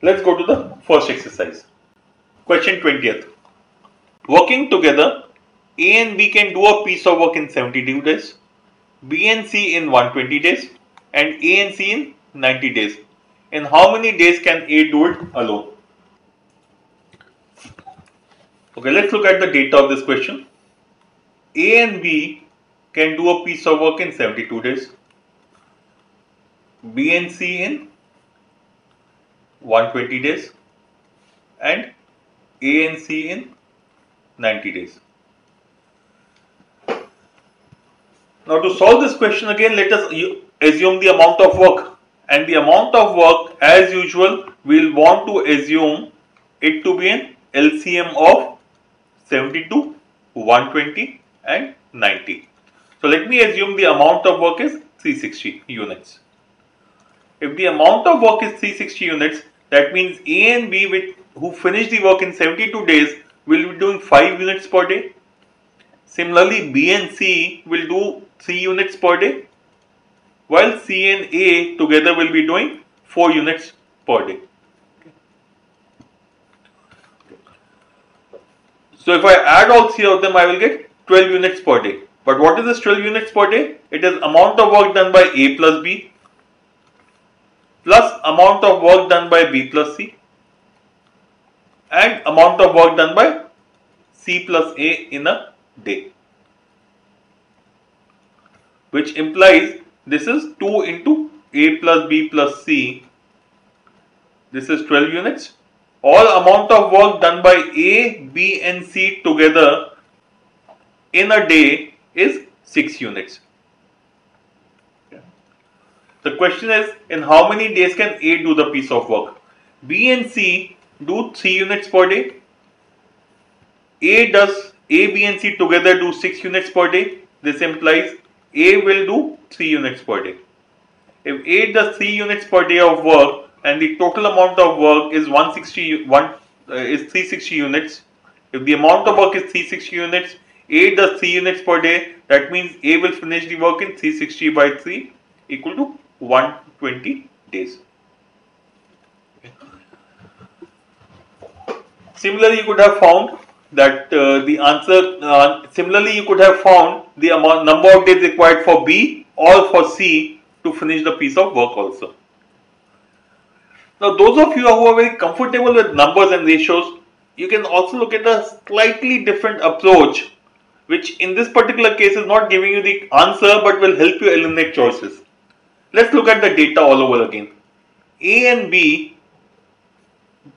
Let's go to the first exercise. Question 20th. Working together, A and B can do a piece of work in 72 days, B and C in 120 days, and A and C in 90 days. In how many days can A do it alone? Okay, let's look at the data of this question. A and B can do a piece of work in 72 days, B and C in 120 days, and A and C in 90 days. Now to solve this question again, let us assume the amount of work, and the amount of work as usual we will want to assume it to be an LCM of 72, 120 and 90. So let me assume the amount of work is 360 units. If the amount of work is 360 units, that means A and B who finish the work in 72 days will be doing 5 units per day. Similarly, B and C will do 3 units per day, while C and A together will be doing 4 units per day. So if I add all 3 of them, I will get 12 units per day. But what is this 12 units per day? It is amount of work done by A plus B plus amount of work done by B plus C and amount of work done by C plus A in a day, which implies this is 2 into A plus B plus C. This is 12 units. All amount of work done by A, B and C together in a day is 6 units. The question is, in how many days can A do the piece of work? B and C do 3 units per day. A, B and C together do 6 units per day. This implies A will do 3 units per day. If A does 3 units per day of work and the total amount of work is 360 units, if the amount of work is 360 units, A does 3 units per day, that means A will finish the work in 360 by 3 equal to 120 days. Similarly, you could have found that you could have found the number of days required for B or for C to finish the piece of work also. Now, those of you who are very comfortable with numbers and ratios, you can also look at a slightly different approach, which in this particular case is not giving you the answer but will help you eliminate choices. Let's look at the data all over again. A and B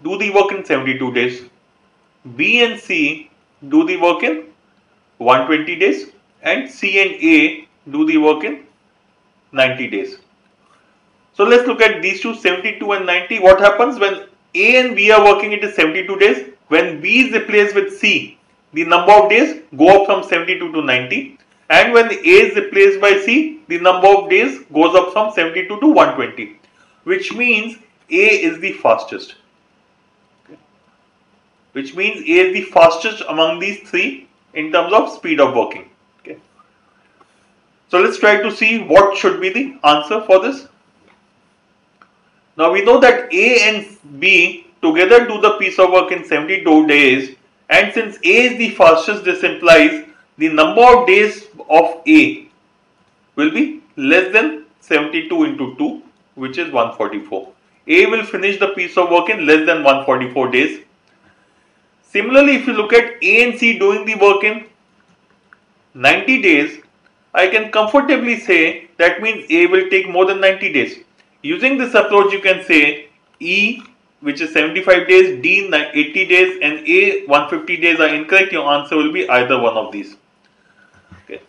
do the work in 72 days. B and C do the work in 120 days, and C and A do the work in 90 days. So let's look at these two, 72 and 90. What happens when A and B are working, it is 72 days. When B is replaced with C, the number of days go up from 72 to 90. And when A is replaced by C, the number of days goes up from 72 to 120. Which means A is the fastest. Which means A is the fastest among these three in terms of speed of working. Okay. So let's try to see what should be the answer for this. Now we know that A and B together do the piece of work in 72 days, and since A is the fastest, this implies the number of days of A will be less than 72 into 2, which is 144. A will finish the piece of work in less than 144 days. Similarly, if you look at A and C doing the work in 90 days, I can comfortably say that means A will take more than 90 days. Using this approach, you can say E, which is 75 days, D 80 days and A 150 days are incorrect. Your answer will be either one of these. Okay.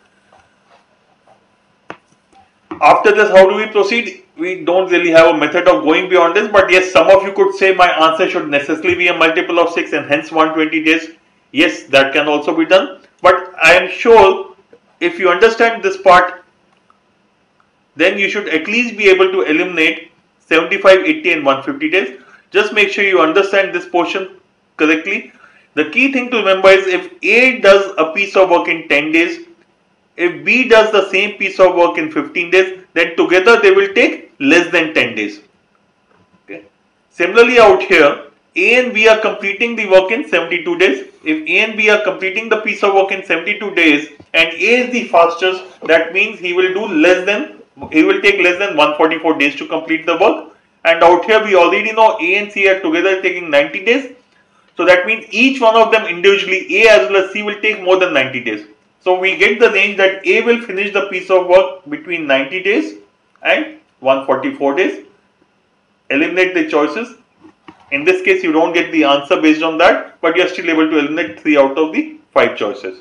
After this, how do we proceed? We don't really have a method of going beyond this, but yes, some of you could say my answer should necessarily be a multiple of 6 and hence 120 days. Yes, that can also be done, but I am sure if you understand this part, then you should at least be able to eliminate 75, 80 and 150 days. Just make sure you understand this portion correctly. The key thing to remember is if A does a piece of work in 10 days, if B does the same piece of work in 15 days, then together they will take less than 10 days. Okay. Similarly out here, A and B are completing the work in 72 days. If A and B are completing the piece of work in 72 days and A is the fastest, that means he will take less than 144 days to complete the work. And out here we already know A and C are together taking 90 days. So that means each one of them individually, A as well as C, will take more than 90 days. So we get the range that A will finish the piece of work between 90 days and 144 days. Eliminate the choices. In this case, you don't get the answer based on that, but you are still able to eliminate 3 out of the 5 choices.